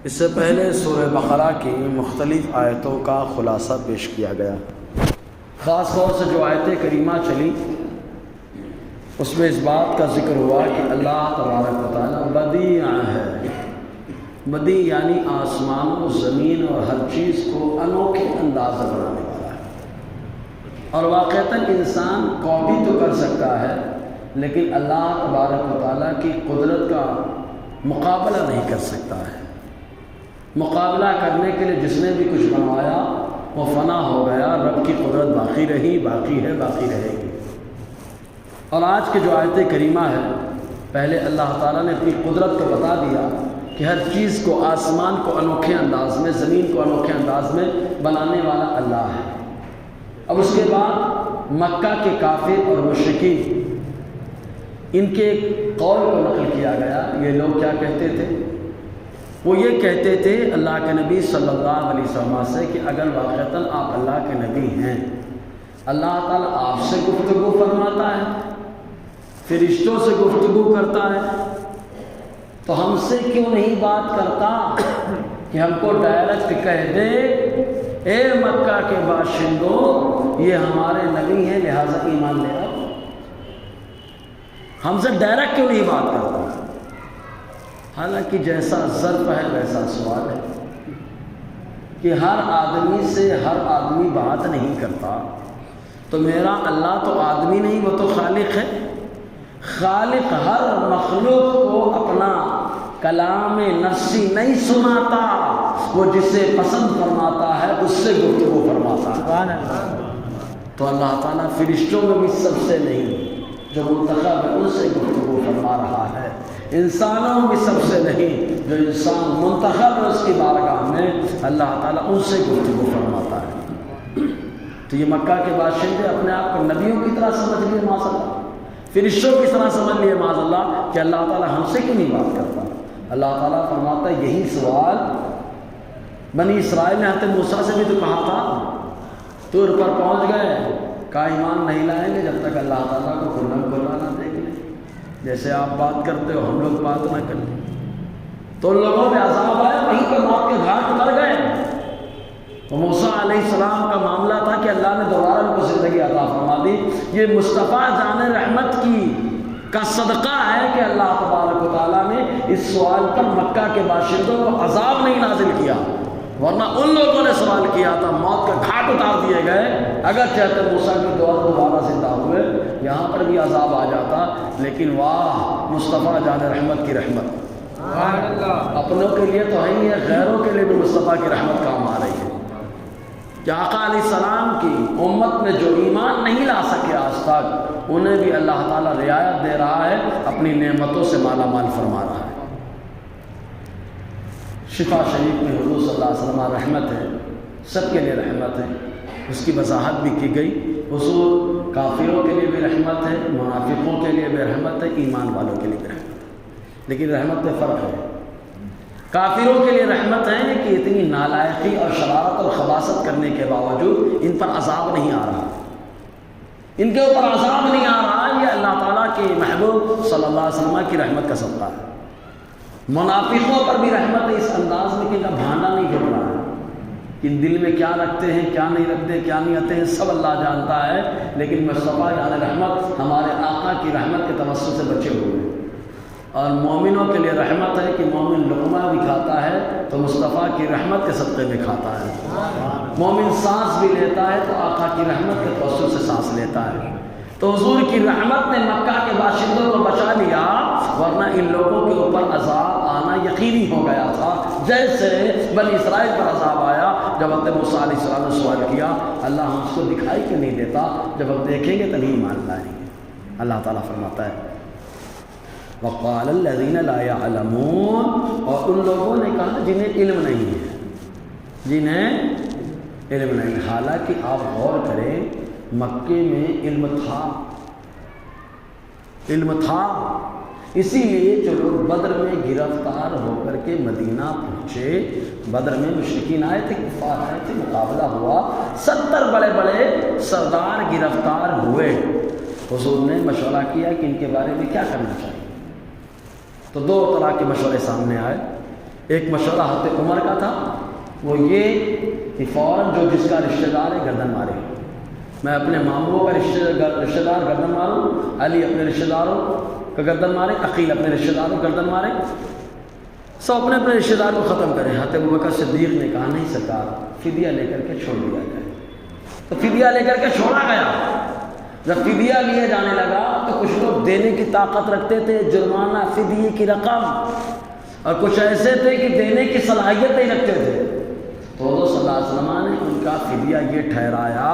اس سے پہلے سورہ بقرہ کی مختلف آیتوں کا خلاصہ پیش کیا گیا۔ خاص طور سے جو آیت کریمہ چلی اس میں اس بات کا ذکر ہوا کہ اللہ تبارک و تعالیٰ بدیع ہے۔ بدیع یعنی آسمان و زمین اور ہر چیز کو انوکھے انداز سے بنانے والا ہے، اور واقعتاً انسان کاپی تو کر سکتا ہے لیکن اللہ تبارک و تعالیٰ کی قدرت کا مقابلہ نہیں کر سکتا ہے۔ مقابلہ کرنے کے لیے جس نے بھی کچھ بنوایا وہ فنا ہو گیا، رب کی قدرت باقی رہی، باقی ہے، باقی رہے گی۔ اور آج کے جو آیت کریمہ ہے، پہلے اللہ تعالیٰ نے اپنی قدرت کو بتا دیا کہ ہر چیز کو، آسمان کو انوکھے انداز میں، زمین کو انوکھے انداز میں بنانے والا اللہ ہے۔ اب اس کے بعد مکہ کے کافر اور مشرکین، ان کے ایک قول کو نقل کیا گیا۔ یہ لوگ کیا کہتے تھے؟ وہ یہ کہتے تھے اللہ کے نبی صلی اللہ علیہ وسلم سے کہ اگر واقعتاً آپ اللہ کے نبی ہیں، اللہ تعالیٰ آپ سے گفتگو فرماتا ہے، فرشتوں سے گفتگو کرتا ہے، تو ہم سے کیوں نہیں بات کرتا کہ ہم کو ڈائریکٹ کہہ دے اے مکہ کے باشندوں یہ ہمارے نبی ہیں لہٰذا ایمان لے آؤ۔ ہم سے ڈائریکٹ کیوں نہیں بات کرتا؟ حالانکہ جیسا ظرف ہے ویسا سوال ہے کہ ہر آدمی سے ہر آدمی بات نہیں کرتا، تو میرا اللہ تو آدمی نہیں، وہ تو خالق ہے۔ خالق ہر مخلوق کو اپنا کلام نفسی نہیں سناتا، وہ جسے پسند فرماتا ہے اس سے گفتگو فرماتا ہے۔ تو اللہ تعالیٰ فرشتوں میں بھی سب سے نہیں، جو منتخب ہے ان سے گفتگو فرما رہا ہے۔ انسانوں میں سب سے نہیں، جو انسان منتخب ہے اس کی بارگاہ میں اللہ تعالیٰ ان سے گفتگو فرماتا ہے۔ تو یہ مکہ کے باشندے اپنے آپ کو نبیوں کی طرح سمجھ لیے معاذ اللہ، فرشتوں کی طرح سمجھ لیے معاذ اللہ کہ اللہ تعالیٰ ہم سے کیوں نہیں بات کرتا؟ اللہ تعالیٰ فرماتا ہے یہی سوال بنی اسرائیل نے حضرت موسیٰ سے بھی تو کہا تھا، طور پر پہنچ گئے، کہا ایمان نہیں لائیں گے جب تک اللہ تعالیٰ کو کھلا کھلا نہ دیکھ لیں، جیسے آپ بات کرتے ہو ہم لوگ بات نہ کر لیں۔ تو ان لوگوں میں عذاب آیا، وہیں پر موت کے گھاٹ اتر گئے۔ تو موسیٰ علیہ السلام کا معاملہ تھا کہ اللہ نے دوبارہ ان کو زندگی عطا فرما دی۔ یہ مصطفیٰ جان رحمت کا صدقہ ہے کہ اللہ تبارک و تعالیٰ نے اس سوال پر مکہ کے باشندوں کو عذاب نہیں نازل کیا، ورنہ ان لوگوں نے سوال کیا تھا، موت کا گھاٹ اتار دیے گئے۔ اگر چاہتے موسیٰ کی دعا دوبارہ زندہ ہوئے، یہاں پر بھی عذاب آ جاتا، لیکن واہ مصطفیٰ جان رحمت کی رحمت، اپنوں کے لیے تو ہے ہی ہے، غیروں کے لیے بھی مصطفیٰ کی رحمت کام آ رہی ہے کہ آقا علیہ السلام کی امت میں جو ایمان نہیں لا سکے آج تک، انہیں بھی اللہ تعالیٰ رعایت دے رہا ہے، اپنی نعمتوں سے مالا مال فرما رہا ہے۔ شفا شریف میں حضور صلی اللہ علیہ وسلم رحمت ہے، سب کے لیے رحمت ہے، اس کی وضاحت بھی کی گئی۔ حضور کافروں کے لیے بھی رحمت ہے، منافقوں کے لیے بھی رحمت ہے، ایمان والوں کے لیے بھی رحمت ہے، لیکن رحمت میں فرق ہے۔ کافروں کے لیے رحمت ہے کہ اتنی نالائقی اور شرارت اور خباثت کرنے کے باوجود ان پر عذاب نہیں آ رہا، ان کے اوپر عذاب نہیں آ رہا، یہ اللہ تعالیٰ کے محبوب صلی اللہ علیہ وسلم کی رحمت کا صدقہ ہے۔ منافقوں پر بھی رحمت ہے اس انداز میں کہ ان کا بھانڈا نہیں گر رہا ہے، کہ دل میں کیا رکھتے ہیں کیا نہیں رکھتے، کیا نہیں آتے ہیں، سب اللہ جانتا ہے، لیکن مصطفیٰ جان رحمت ہمارے آقا کی رحمت کے توسط سے بچے ہوئے ہیں۔ اور مومنوں کے لیے رحمت ہے کہ مومن لقمہ بھی کھاتا ہے تو مصطفیٰ کی رحمت کے صدقے میں کھاتا ہے، مومن سانس بھی لیتا ہے تو آقا کی رحمت کے توسط سے سانس لیتا ہے۔ تو حضور کی رحمت نے مکہ کے باشندوں کو بچا لیا، ورنہ ان لوگوں کے اوپر عذاب آنا یقینی ہو گیا تھا، جیسے بنی اسرائیل پر عذاب آیا جب حضرت موسیٰ علیہ السلام نے سوال کیا اللہ ہم اس کو دکھائی کیوں نہیں دیتا، جب ہم دیکھیں گے تبھی ایمان لائیں گے۔ اللہ تعالیٰ فرماتا ہے وَقَالَ الَّذِينَ لَا يَعْلَمُونَ، اور ان لوگوں نے کہا جنہیں علم نہیں ہے، جنہیں علم نہیں۔ حالانکہ آپ غور کریں مکے میں علم تھا، اسی لیے جو لوگ بدر میں گرفتار ہو کر کے مدینہ پہنچے، بدر میں مشرکین آئے تھے، کفار آئے تھے، مقابلہ ہوا، 70 بڑے بڑے سردار گرفتار ہوئے۔ حضور نے مشورہ کیا کہ ان کے بارے میں کیا کرنا چاہیے، تو 2 طرح کے مشورے سامنے آئے۔ ایک مشورہ حضرت عمر کا تھا، وہ یہ کہ فوراً جو جس کا رشتہ دار ہے گردن مارے۔ میں اپنے ماموں کا رشتہ دار گردن ماروں، علی اپنے رشتہ داروں کا گردن مارے، عقیل اپنے رشتہ داروں کا گردن مارے، سب اپنے اپنے رشتہ دار کو ختم کریں۔ حضرت ابوبکر صدیق نے کہا نہیں سرکار، فدیہ لے کر کے چھوڑ دیا جائے۔ تو فدیہ لے کر کے چھوڑا گیا۔ جب فدیہ لیے جانے لگا تو کچھ لوگ دینے کی طاقت رکھتے تھے، جرمانہ فدیے کی رقم، اور کچھ ایسے تھے کہ دینے کی صلاحیت نہیں رکھتے تھے۔ تو حضور صلی اللہ علیہ وسلم نے ان کا فدیہ یہ ٹھہرایا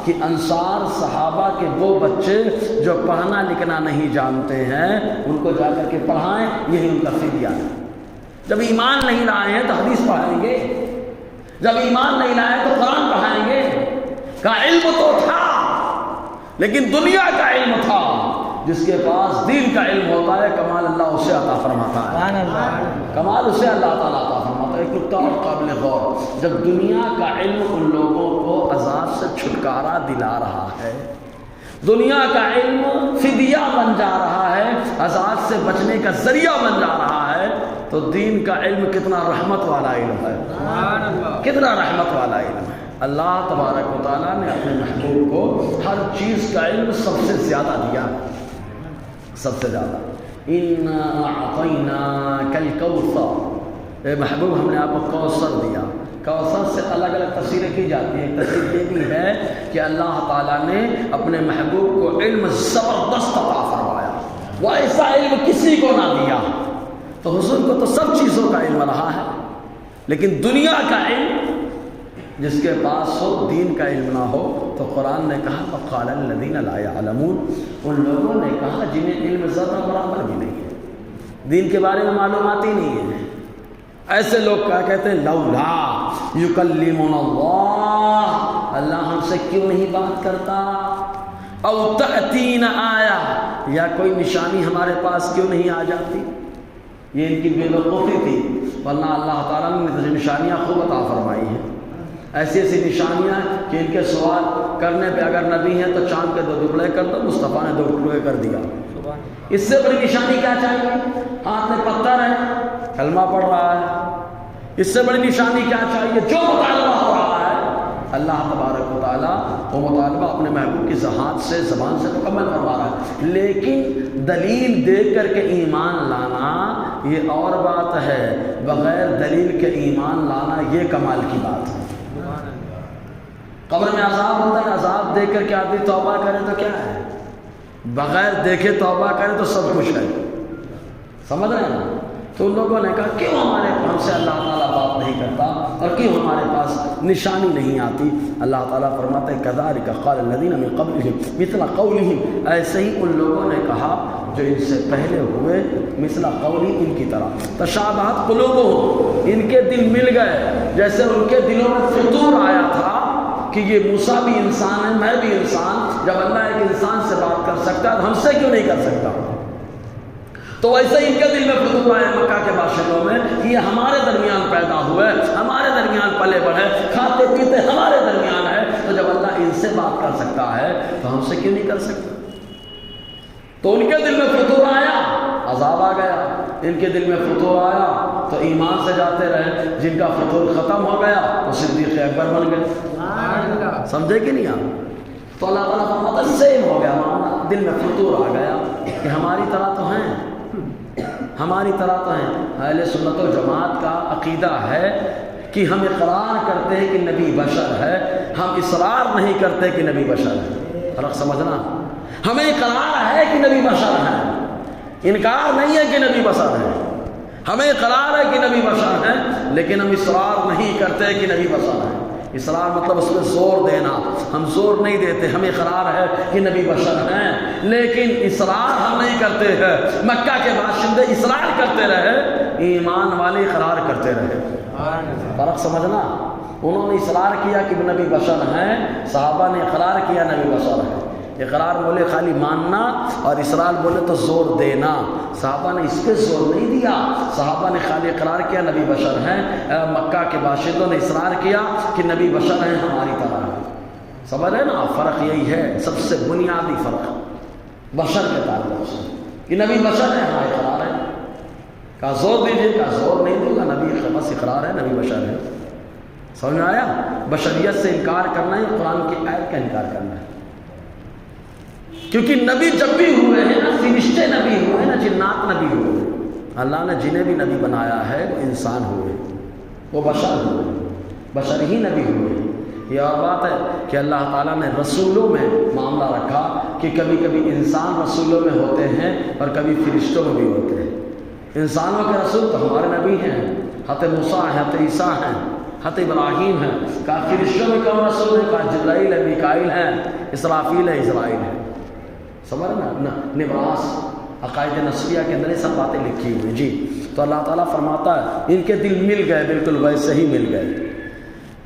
کہ انصار صحابہ کے وہ بچے جو پڑھنا لکھنا نہیں جانتے ہیں ان کو جا کر کے پڑھائیں، یہی ان کا فدیہ ہے۔ جب ایمان نہیں لائے ہیں تو حدیث پڑھائیں گے، جب ایمان نہیں لائے تو قرآن پڑھائیں گے۔ کا علم تو تھا لیکن دنیا کا علم تھا، جس کے پاس دین کا علم ہوتا ہے کمال اللہ اسے عطا فرماتا ہے، کمال اسے اللہ تعالیٰ عطا فرماتا ہے۔ ایک نکتہ اور قابل غور، جب دنیا کا علم ان لوگوں کو عذاب سے چھٹکارا دلا رہا ہے، دنیا کا علم فدیہ بن جا رہا ہے، عذاب سے بچنے کا ذریعہ بن جا رہا ہے، تو دین کا علم کتنا رحمت والا علم ہے، کتنا رحمت والا علم ہے۔ اللہ تبارک و تعالیٰ نے اپنے محبوب کو ہر چیز کا علم سب سے زیادہ دیا، سب سے زیادہ۔ اِنَّا أَعْطَيْنَاكَ الْكَوْثَرَ، اے محبوب ہم نے آپ کو کوثر دیا۔ کوثر سے الگ الگ تفسیریں کی جاتی ہیں۔ تفسیر یہ بھی ہے کہ اللہ تعالیٰ نے اپنے محبوب کو علم زبردست عطا فرمایا، وہ ایسا علم کسی کو نہ دیا۔ تو حضور کو تو سب چیزوں کا علم رہا ہے، لیکن دنیا کا علم جس کے پاس ہو، دین کا علم نہ ہو، تو قرآن نے کہا وَقَالَ الَّذِينَ لَا يَعْلَمُونَ، ان لوگوں نے کہا جنہیں علم ذرہ برابر بھی نہیں ہے، دین کے بارے میں معلومات ہی نہیں ہے۔ ایسے لوگ کیا کہتے ہیں؟ لولا یکلمنا اللہ، اللہ ہم سے کیوں نہیں بات کرتا، او تأتینا آیا، یا کوئی نشانی ہمارے پاس کیوں نہیں آ جاتی۔ یہ ان کی بے وقوفی تھی، ورنہ اللہ تعالیٰ نے نشانیاں خوب عطا فرمائی ہیں، ایسی ایسی نشانیاں کہ ان کے سوال کرنے پہ اگر نبی ہیں تو چاند کے 2 ٹکڑے کر دو، مصطفیٰ نے 2 ٹکڑے کر دیا۔ اس سے بڑی نشانی کیا چاہیے؟ ہاتھ میں پتھر ہے، کلمہ پڑھ رہا ہے، اس سے بڑی نشانی کیا چاہیے؟ جو مطالبہ ہو رہا ہے اللہ تبارک و تعالیٰ وہ مطالبہ اپنے محبوب کی ہاتھ سے، زبان سے مکمل کروا رہا ہے۔ لیکن دلیل دیکھ کر کے ایمان لانا یہ اور بات ہے، بغیر دلیل کے ایمان لانا یہ کمال کی بات ہے۔ قبر میں عذاب ہوتا ہے، عذاب دیکھ کر کے آدمی توبہ کرے تو کیا ہے، بغیر دیکھے توبہ کرے تو سب کچھ ہے، سمجھ رہے ہیں؟ تو ان لوگوں نے کہا کیوں ہم سے اللہ تعالیٰ بات نہیں کرتا اور کیوں ہمارے پاس نشانی نہیں آتی۔ اللہ تعالیٰ فرماتے ہیں کذالک قال الذین من قبلہم مثل قولہم، ایسے ہی ان لوگوں نے کہا جو ان سے پہلے ہوئے، مثل قولی، ان کی طرح، تشابہت قلوبہم، ان کے دل مل گئے، جیسے ان کے دلوں میں فطور آیا تھا کہ یہ موسیٰ بھی انسان ہے، میں بھی انسان، جب اللہ ایک انسان سے بات کر سکتا ہے تو ہم سے کیوں نہیں کر سکتا۔ تو ویسے ان کے دل میں فطور آئے مکہ کے باشندوں میں کہ یہ ہمارے درمیان پیدا ہوئے، ہمارے درمیان پلے بڑھے، کھاتے پیتے ہمارے درمیان ہے، تو جب اللہ ان سے بات کر سکتا ہے تو ہم سے کیوں نہیں کر سکتا۔ تو ان کے دل میں فطور آیا، عذاب آ گیا، ان کے دل میں فطور آیا تو ایمان سے جاتے رہے، جن کا فطور ختم ہو گیا وہ صدیق اکبر بن گئے، سمجھے کہ نہیں آپ؟ تو اللہ تعالیٰ کا مدد سیم ہو گیا معاملہ، دل میں فطور آ گیا کہ ہماری طرح تو ہیں، ہماری طرح تو ہیں۔ اہل سنت و جماعت کا عقیدہ ہے کہ ہم اقرار کرتے ہیں کہ نبی بشر ہے، ہم اصرار نہیں کرتے کہ نبی بشر ہے، فرق سمجھنا۔ ہمیں اقرار ہے کہ نبی بشر ہے، انکار نہیں ہے کہ نبی بشر ہے، ہمیں اقرار ہے کہ نبی بشر ہے، لیکن ہم اصرار نہیں کرتے کہ نبی بشر ہے۔ اصرار مطلب اس میں زور دینا، ہم زور نہیں دیتے، ہمیں اقرار ہے کہ نبی بشر ہیں، لیکن اصرار ہم نہیں کرتے ہیں۔ مکہ کے باشندے اصرار کرتے رہے، ایمان والے اقرار کرتے رہے، فرق سمجھنا۔ انہوں نے اصرار کیا کہ نبی بشر ہیں، صحابہ نے اقرار کیا نبی بشر ہے۔ اقرار بولے خالی ماننا اور اصرار بولے تو زور دینا، صحابہ نے اس پہ زور نہیں دیا، صحابہ نے خالی اقرار کیا نبی بشر ہیں، مکہ کے باشندوں نے اصرار کیا کہ نبی بشر ہیں ہماری طرح۔ سمجھ رہے نا، فرق یہی ہے، سب سے بنیادی فرق بشر کے تعلق سے کہ نبی بشر ہیں، ہاں اقرار ہے، کہا زور دیجیے، کہا زور نہیں دوں گا، نبی بس اقرار ہے، نبی بشر ہے. سمجھ میں آیا؟ بشریت سے انکار کرنا ہے، قرآن کی آیت کا انکار کرنا ہے. کیونکہ نبی جب بھی ہوئے ہیں نا فرشتے نبی ہوئے ہیں، نہ جنات نبی ہوئے ہیں. اللہ نے جنہیں بھی نبی بنایا ہے وہ انسان ہوئے، وہ بشر ہوئے، بشر ہی نبی ہوئے. یہ اور بات ہے کہ اللہ تعالیٰ نے رسولوں میں معاملہ رکھا کہ کبھی کبھی انسان رسولوں میں ہوتے ہیں اور کبھی فرشتوں میں بھی ہوتے ہیں. انسانوں کے رسول تو ہمارے نبی ہیں، حضرت موسیٰ ہیں، حضرت عیسیٰ ہیں، حضرت ابراہیم ہیں. کہا فرشتوں میں کون رسول ہیں؟ کہا جبرائیل ہے، میکائیل ہیں، اسرافیل ہے، اسرائیل ہے. سمجھ نا؟ نبراس عقائد نصفیہ کے اندر یہ سب باتیں لکھی ہوئی. جی تو اللہ تعالیٰ فرماتا ہے ان کے دل مل گئے، بالکل ویسے ہی مل گئے.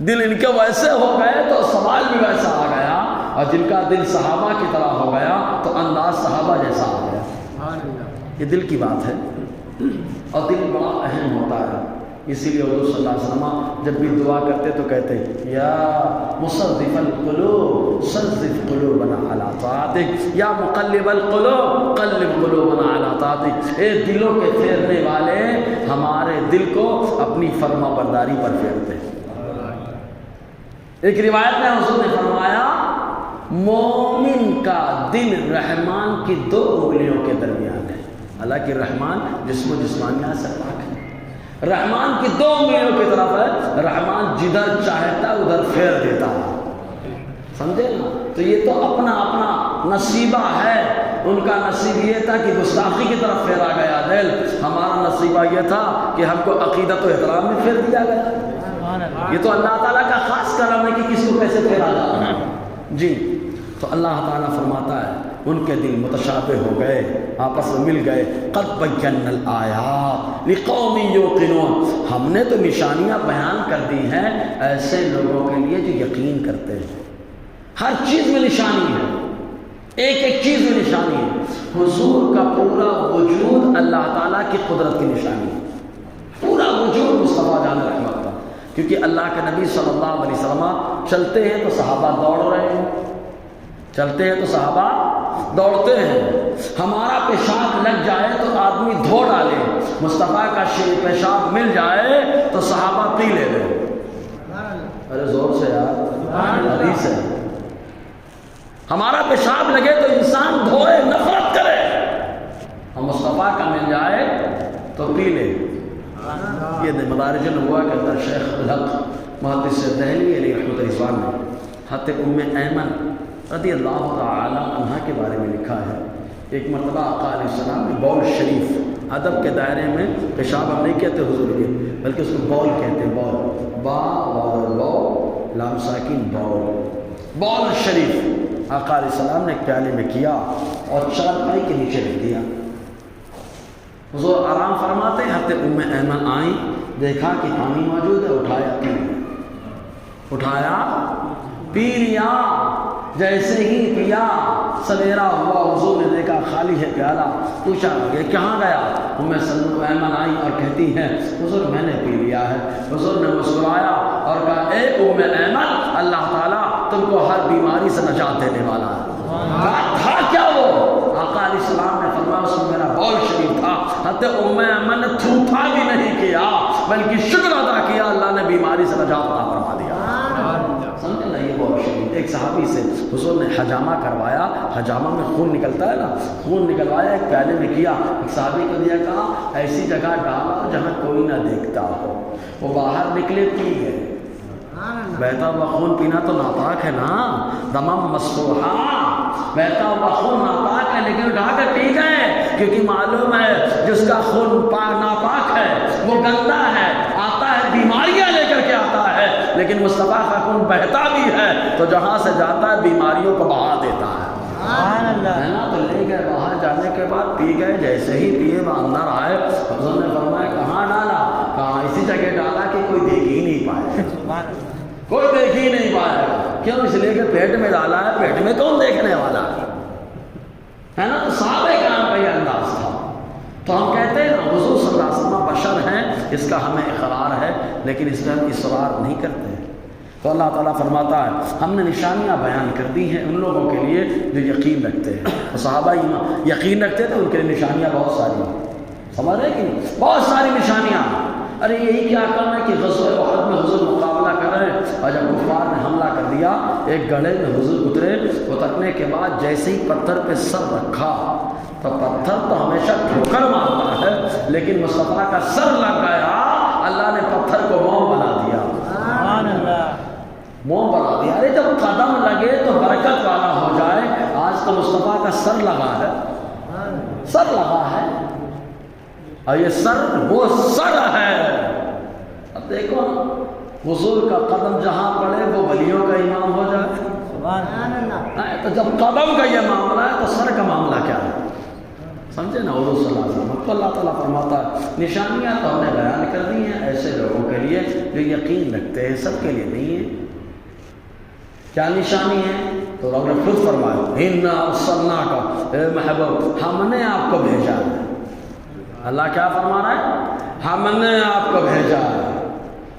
دل ان کے ویسے ہو گئے تو سوال بھی ویسا آ گیا، اور جن کا دل صحابہ کی طرح ہو گیا تو انداز صحابہ جیسا آ گیا. یہ دل کی بات ہے، اور دل بڑا اہم ہوتا ہے. اسی لیے حضور صلی اللہ علیہ وسلم جب بھی دعا کرتے تو کہتے یا مصرف القلوب صرف قلوبنا علی طاعتک، یا مقلب القلوب قلب قلوبنا علی طاعتک. اے دلوں کے پھیرنے والے ہمارے دل کو اپنی فرما برداری پر پھیرتے. ایک روایت میں حضور نے فرمایا مومن کا دل رحمان کی 2 انگلیوں کے درمیان ہے. حالانکہ رحمان جسم و جسمانیات سے پاک ہے، رحمان کی 2 انگلیوں کی طرف ہے، رحمان جدھر چاہتا ادھر پھیر دیتا ہے. سمجھے نا؟ تو یہ تو اپنا اپنا نصیبہ ہے. ان کا نصیب یہ تھا کہ گستاخی کی طرف پھیرا گیا دل، ہمارا نصیبہ یہ تھا کہ ہم کو عقیدت و احترام میں پھیر دیا گیا. یہ تو اللہ تعالیٰ کا خاص کرم ہے کہ کس کو کیسے پھیرا جاتا ہے. جی تو اللہ تعالیٰ فرماتا ہے ان کے دل متشابہ ہو گئے، آپس میں مل گئے. قد بینا الآیات لقوم یوقنون، ہم نے تو نشانیاں بیان کر دی ہیں ایسے لوگوں کے لیے جو یقین کرتے ہیں. ہر چیز میں نشانی ہے، ایک ایک چیز میں نشانی ہے. حضور کا پورا وجود اللہ تعالیٰ کی قدرت کی نشانی ہے. پورا وجود مصطفیٰ جان رحمت کا، کیونکہ اللہ کے نبی صلی اللہ علیہ وسلم چلتے ہیں تو صحابہ دوڑ رہے ہیں، چلتے ہیں تو صحابہ دوڑتے ہیں. ہمارا پیشاب لگ جائے تو آدمی دھو ڈالے، مصطفیٰ کا پیشاب مل جائے تو صحابہ پی لے لے. ارے زور سے یار، حدیث ہے. ہمارا پیشاب لگے تو انسان دھوئے، نفرت کرے، اور مصطفیٰ کا مل جائے تو پی لے. یہ مدارج النبوہ کے اندر شیخ الحق محدث دہلوی علیہ رحمۃ رضوان نے حضرت ام ایمن رضی اللہ تعالی عنہ کے بارے میں لکھا ہے. ایک مرتبہ آقا علیہ السلام نے بول شریف، ادب کے دائرے میں پیشاب ہم نہیں کہتے حضور کے، بلکہ اس کو بول کہتے ہیں. بول، با واو بو لام ساکن بول، بول شریف آقا علیہ السلام نے پیالے میں کیا اور چارپائی کے نیچے رکھ دیا. حضور آرام فرماتے ہیں. حضرت ام ایمن آئیں، دیکھا کہ پانی موجود ہے، اٹھایا پی لیا، اٹھایا پی لیا. جیسے ہی پیا سویرا ہوا، حضور نے دیکھا خالی ہے پیالہ. پوچھا یہ کہاں گیا؟ ام ایمن آئی اور کہتی ہیں حضور میں نے پی لیا ہے. حضور نے مسکرایا اور کہا اے ام ایمن اللہ تعالیٰ تم کو ہر بیماری سے نجات دینے والا ہے. تھا کیا وہ؟ آقا علیہ السلام نے فرمایا اس میں میرا بول شریف تھا. حضرت ام ایمن نے تھوتھا بھی نہیں کیا بلکہ شکر ادا کیا، اللہ نے بیماری سے نجات عطا فرما دیا. سمجھے نا؟ یہ بول شریف. ایک صحابی سے حضور نے حجامہ کروایا، حجامہ میں خون نکلتا ہے نا، خون نکلوایا، ایک پیالے میں کیا، ایک صحابی کو دیا، کہا ایسی جگہ ڈالا جہاں کوئی نہ دیکھتا ہو. وہ باہر نکلے، پی گئے. بہتا ہوا خون پینا تو ناپاک ہے نا، دمم مسفوحا، بہتا ہوا خون ناپاک ہے، لیکن اٹھا کر پی گئے کیونکہ معلوم ہے جس کا خون ناپاک ہے وہ گندا ہے، آتا ہے بیماریاں لے کر کے آتا ہے. لیکن مصطفیٰ کا خون بہتا بھی ہے تو جہاں سے جاتا ہے بیماریوں کو بہا دیتا ہے. ہے نا؟ تو لے گئے، باہر جانے کے بعد پی گئے. جیسے ہی پیے وہ اندر آئے، حضور نے فرمایا کہاں ڈالا؟ کہاں اسی جگہ ڈالا کہ کوئی دیکھ ہی نہیں پائے، کوئی دیکھ ہی نہیں پائے گا. کیوں؟ اس لیے کہ پیٹ میں ڈالا ہے، پیٹ میں کون دیکھنے والا ہے نا؟ تو صحابہ کرام کا یہ انداز تھا. تو ہم کہتے ہیں نا حضور صلی اللہ علیہ وسلم بشر ہیں، اس کا ہمیں اقرار ہے، لیکن اس میں ہم اصرار نہیں کرتے ہیں. تو اللہ تعالیٰ فرماتا ہے ہم نے نشانیاں بیان کر دی ہیں ان لوگوں کے لیے جو یقین رکھتے ہیں. اور صحابہ یقین رکھتے تھے، ان کے لیے نشانیاں بہت ساری ہیں. سمجھ رہے کہ نہیں؟ بہت ساری نشانیاں. ارے یہی کیا کرنا ہے کہ غزوہ احد میں حضور مقابلہ کر رہے ہیں اور جب کفار نے حملہ کر دیا ایک گڑھے میں حضور اترے. اترنے کے بعد جیسے ہی پتھر پہ سر رکھا تو پتھر تو ہمیشہ ٹھوکر مارتا ہے لیکن مصطفیٰ کا سر لگ گیا. اللہ نے پتھر کو موم بنا دیا. سبحان اللہ. موم بنا دیا. ارے جب قدم لگے تو برکت والا ہو جائے. آج تو مصطفیٰ کا سر لگا ہے. سر لگا ہے اور یہ سر وہ سر ہے. اب دیکھو حضور کا قدم جہاں پڑے وہ ولیوں کا امام ہو جائے. سبحان اللہ. تو جب قدم کا یہ معاملہ ہے تو سر کا معاملہ کیا ہے؟ سمجھے نا. حضور صلی اللہ علیہ وسلم تو اللہ تعالیٰ فرماتا ہے نشانیاں تو ہم نے بیان کر دی ہیں ایسے لوگوں کے لیے جو یقین رکھتے ہیں, سب کے لیے نہیں ہے. کیا نشانی ہے؟ تو رب نے خود فرمایا اِنَّا أَرْسَلْنَاكَ اے محبوب ہم نے آپ کو بھیجا ہے. اللہ کیا فرما رہا ہے؟ ہم نے آپ کو بھیجا ہے.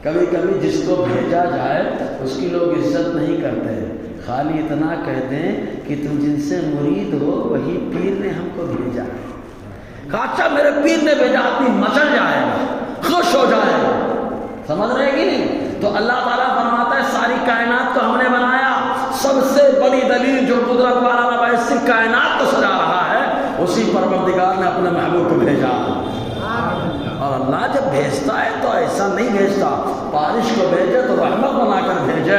کبھی کبھی جس کو بھیجا جائے اس کی لوگ عزت نہیں کرتے, خالی اتنا کہہ دیں کہ تم جن سے مرید ہو وہی پیر نے ہم کو بھیجا ہے. کہا اچھا میرے پیر نے بھیجا, آدمی مچل جائے گا, خوش ہو جائے گا. سمجھ رہے کہ نہیں؟ تو اللہ تعالیٰ فرماتا ہے ساری کائنات کو ہم نے بنایا. سب سے بڑی دلیل جو قدرت والا رب صرف کائنات کو سجا رہا ہے اسی پروردگار نے اپنے محبوب کو بھیجا. اور اللہ جب بھیجتا ہے تو ایسا نہیں بھیجتا بارش کو بھیجے تو رحمت بنا کر بھیجے,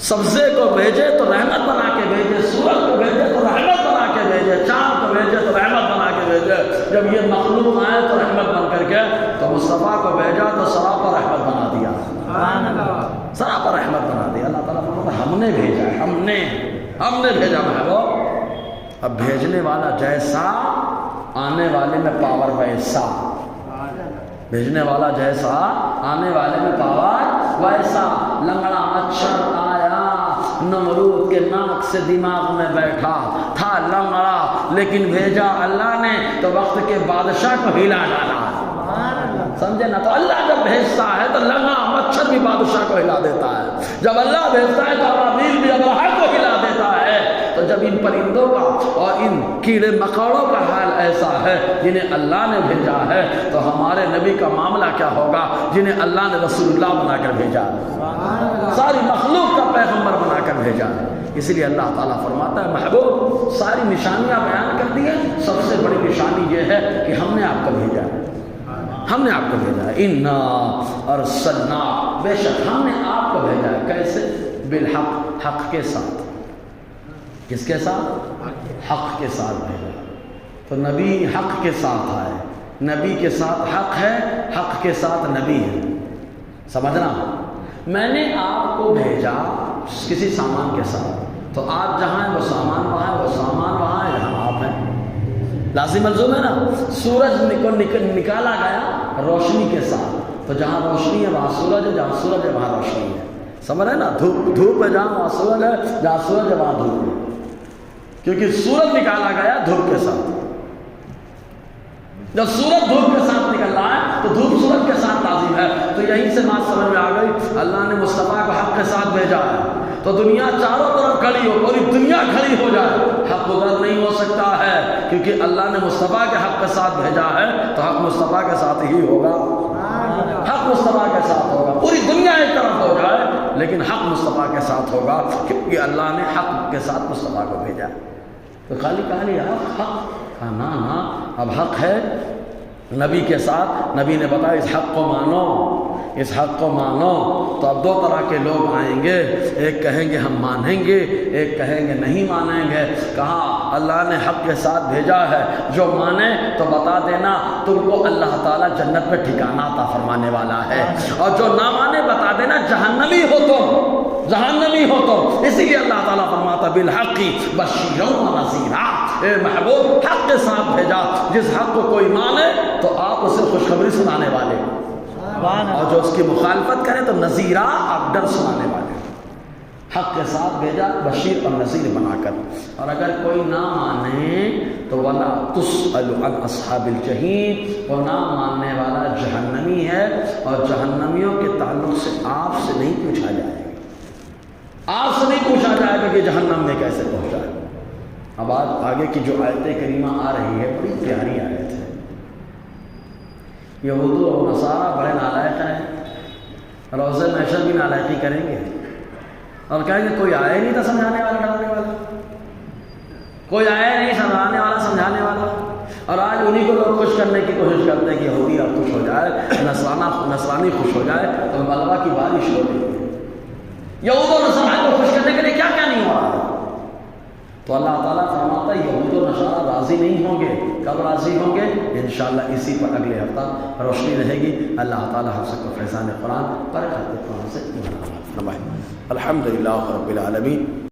سبزے کو بھیجے تو رحمت بنا کے بھیجے, سورج کو بھیجے تو رحمت بنا کے بھیجے, چاند کو بھیجے تو رحمت بنا کے بھیجے. جب یہ مخلوق آئے تو رحمت بن کر کے تو مصطفیٰ کو بھیجا تو سراپا رحمت بنا دیا. سراپا رحمت بنا دیا. اللہ تعالیٰ فرماتا ہم نے بھیجا, ہم نے بھیجا محبوب. اب بھیجنے والا جیسا آنے والے میں پاور ویسا. بھیجنے والا جیسا آنے والے میں پاور ویسا. لنگڑا مچھر آیا نمرود کے ناک سے دماغ میں بیٹھا تھا لنگڑا, لیکن بھیجا اللہ نے تو وقت کے بادشاہ کو ہلا ڈالا. سمجھے نا. تو اللہ جب بھیجتا ہے تو لنگڑا مچھر بھی بادشاہ کو ہلا دیتا ہے. جب اللہ بھیجتا ہے تو ابراہیل بھی ابراہ کو ہلا دیتا ہے. تو جب ان پرندوں کا اور ان کیڑے مکوڑوں کا حال ایسا ہے جنہیں اللہ نے بھیجا ہے تو ہمارے نبی کا معاملہ کیا ہوگا جنہیں اللہ نے رسول اللہ بنا کر بھیجا, ساری مخلوق کا پیغمبر بنا کر بھیجا. اس لیے اللہ تعالیٰ فرماتا ہے محبوب ساری نشانیاں بیان کر دی ہیں. سب سے بڑی نشانی یہ ہے کہ ہم نے آپ کو بھیجا ہے. ہم نے آپ کو بھیجا ہے. اِنَّا أَرْسَلْنَا بے شک ہم نے آپ کو بھیجا ہے. کیسے؟ بالحق, حق کے ساتھ. کس کے ساتھ؟ حق کے ساتھ بھیجا. تو نبی حق کے ساتھ آئے, نبی کے ساتھ حق ہے, حق کے ساتھ نبی ہے. سمجھنا. میں نے آپ کو بھیجا کسی سامان کے ساتھ, تو آپ جہاں ہیں وہ سامان وہاں ہے, وہ سامان وہاں ہے جہاں آپ ہیں. لازم ملزوم ہے نا. سورج کو نکالا گیا روشنی کے ساتھ, تو جہاں روشنی ہے وہاں سورج ہے, جہاں سورج ہے وہاں روشنی ہے. سمجھ رہے نا. دھوپ ہے جہاں وہاں سورج ہے, جہاں سورج ہے وہاں دھوپ ہے. کیونکہ سورج نکالا گیا دھوپ کے ساتھ. جب سورج دھوپ کے ساتھ نکل رہا ہے تو دھوپ سورج کے ساتھ لازم ہے. تو یہیں سے بات سمجھ میں آ گئی. اللہ نے مصطفیٰ کو حق کے ساتھ بھیجا ہے تو دنیا چاروں طرف کھڑی ہو, پوری دنیا کھڑی ہو جائے, حق ادھر نہیں ہو سکتا ہے کیونکہ اللہ نے مصطفیٰ کے حق کے ساتھ بھیجا ہے تو حق مصطفیٰ کے ساتھ ہی ہوگا. حق مصطفیٰ کے ساتھ ہوگا. پوری دنیا ایک طرف ہو جائے لیکن حق مصطفیٰ کے ساتھ ہوگا کیونکہ اللہ نے حق کے ساتھ مصطفیٰ کو بھیجا. تو خالی کہانی حق کا نا اب حق ہے نبی کے ساتھ. نبی نے بتایا اس حق کو مانو, اس حق کو مانو. تو اب دو طرح کے لوگ آئیں گے, ایک کہیں گے ہم مانیں گے, ایک کہیں گے نہیں مانیں گے. کہا اللہ نے حق کے ساتھ بھیجا ہے, جو مانے تو بتا دینا تم کو اللہ تعالیٰ جنت میں ٹھکانہ عطا فرمانے والا ہے, اور جو نہ مانے بتا دینا جہنمی ہو تم, جہنمی ہو تم. اسی لیے اللہ تعالیٰ فرماتا بالحق بشیرا و نذیرا. اے محبوب حق کے ساتھ بھیجا, جس حق کو کوئی مانے تو آپ اسے خوشخبری سنانے والے, اور جو اس کی مخالفت کرے تو نذیرا, آپ ڈر سنانے والے. حق کے ساتھ بھیجا بشیر اور نذیر بنا کر. اور اگر کوئی نہ مانے تو وَلَا تُسْأَلُ عَنْ أَصْحَابِ الْجَحِيمِ, وہ نہ ماننے والا جہنمی ہے, اور جہنمیوں کے تعلق سے آپ سے نہیں پوچھا جائے گا. آپ سے نہیں پوچھا جائے گا کہ جہنم میں کیسے پہنچا ہے. اب آگے کی جو آیت کریمہ آ رہی ہے بڑی پیاری آیت ہے. یہود و نصارہ بڑے نالائق ہیں، روز محشر بھی نالائقی کریں گے اور کہیں گے کوئی آیا ہی نہیں تھا سمجھانے والا، ڈرانے والا، کوئی آیا نہیں سمجھانے والا، سمجھانے والا۔ اور آج انہیں کو لوگ خوش کرنے کی کوشش کرتے ہیں کہ یہودی اب خوش ہو جائے، نصرانی خوش ہو جائے تو غلبہ کی بارش ہو رہی ہے۔ یہود و نصارہ کو خوش کرنے کے لیے کیا کیا نہیں ہو رہا ہے۔ تو اللہ تعالیٰ فرماتا ہے یہود و نصارہ راضی نہیں ہوں گے، کب راضی ہوں گے؟ انشاءاللہ اسی پر اگلے ہفتہ روشنی رہے گی۔ اللہ تعالیٰ ہم سب کو فیضان قرآن برکات قرآن سے فرمائے۔ الحمدللہ رب العالمین۔